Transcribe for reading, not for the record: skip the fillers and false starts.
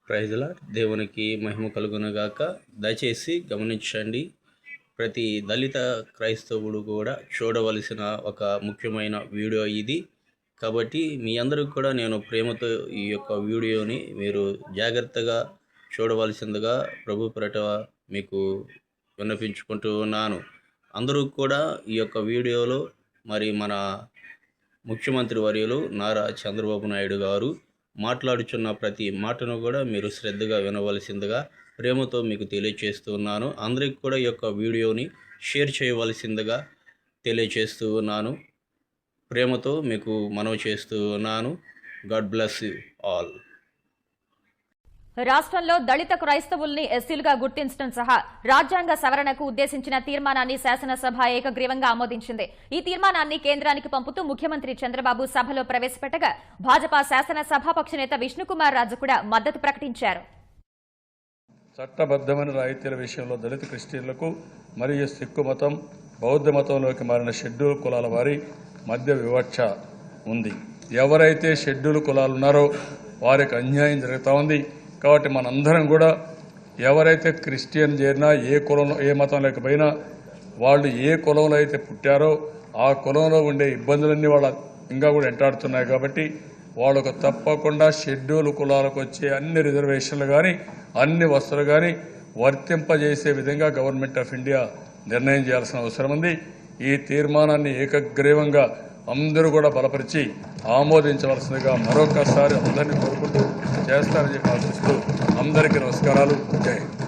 Praise lord. దేవునికి మహిమ కలుగునుగాక. దయచేసి గమనించండి, ప్రతి దళిత క్రైస్తవుడు కూడా చూడవలసిన ఒక ముఖ్యమైన వీడియో ఇది. కాబట్టి మీ అందరికి కూడా నేను ప్రేమతో ఈ యొక్క వీడియోని మీరు జాగ్రత్తగా చూడవలసిందిగా ప్రభు పేరట మీకు విన్నపించుకుంటూ ఉన్నాను. అందరూ కూడా ఈ యొక్క వీడియోలో మరి మన ముఖ్యమంత్రి వర్యులు నారా చంద్రబాబు నాయుడు గారు మాట్లాడుచున్న ప్రతి మాటను కూడా మీరు శ్రద్ధగా వినవలసిందిగా ప్రేమతో మీకు తెలియచేస్తున్నాను. అందరికి కూడా ఈ యొక్క వీడియోని షేర్ చేయవలసిందిగా తెలియచేస్తూ ఉన్నాను. ప్రేమతో మీకు మనవి చేస్తూ ఉన్నాను. God bless you all. రాష్ట్రంలో దళిత క్రైస్తవుల్ని ఎస్సీలుగా గుర్తించడం సహా రాజ్యాంగ సవరణకు ఉద్దేశించిన తీర్మానాన్ని శాసనసభ ఏకగ్రీవంగా ఆమోదించింది. ఈ తీర్మానాన్ని కేంద్రానికి పంపుతూ ముఖ్యమంత్రి చంద్రబాబు సభలో ప్రవేశపెట్టగా భాజపా శాసనసభాపక్ష నేత విష్ణుకుమార్ రాజు కూడా మద్దతు ప్రకటించారు. చట్టబద్ధమైన రాయితీల విషయంలో దళిత క్రిస్టియన్లకు మరియు సిక్కు మతం, బౌద్ధ మతంలోకి మారిన షెడ్యూల్ కులాల వారి మధ్య వివక్ష ఉంది. ఎవరైతే షెడ్యూల్ కులాలు ఉన్నారో వారికి అన్యాయం జరుగుతూ ఉంది. కాబట్టి మనందరం కూడా ఎవరైతే క్రిస్టియన్ చేరినా, ఏ కులంలో ఏ మతం లేకపోయినా, వాళ్ళు ఏ కులంలో అయితే పుట్టారో ఆ కులంలో ఉండే ఇబ్బందులన్నీ వాళ్ళ ఇంకా కూడా వెంటాడుతున్నాయి. కాబట్టి వాళ్ళకు తప్పకుండా షెడ్యూల్ కులాలకు వచ్చే అన్ని రిజర్వేషన్లు కానీ అన్ని వసతులు కానీ వర్తింపజేసే విధంగా గవర్నమెంట్ ఆఫ్ ఇండియా నిర్ణయం చేయాల్సిన అవసరం ఉంది. ఈ తీర్మానాన్ని ఏకగ్రీవంగా అందరూ కూడా బలపరిచి ఆమోదించవలసిందిగా మరొకసారి అందరినీ కోరుకుంటూ చేస్తారని చెప్పి ఆశిస్తూ అందరికీ నమస్కారాలు. జై హింద్.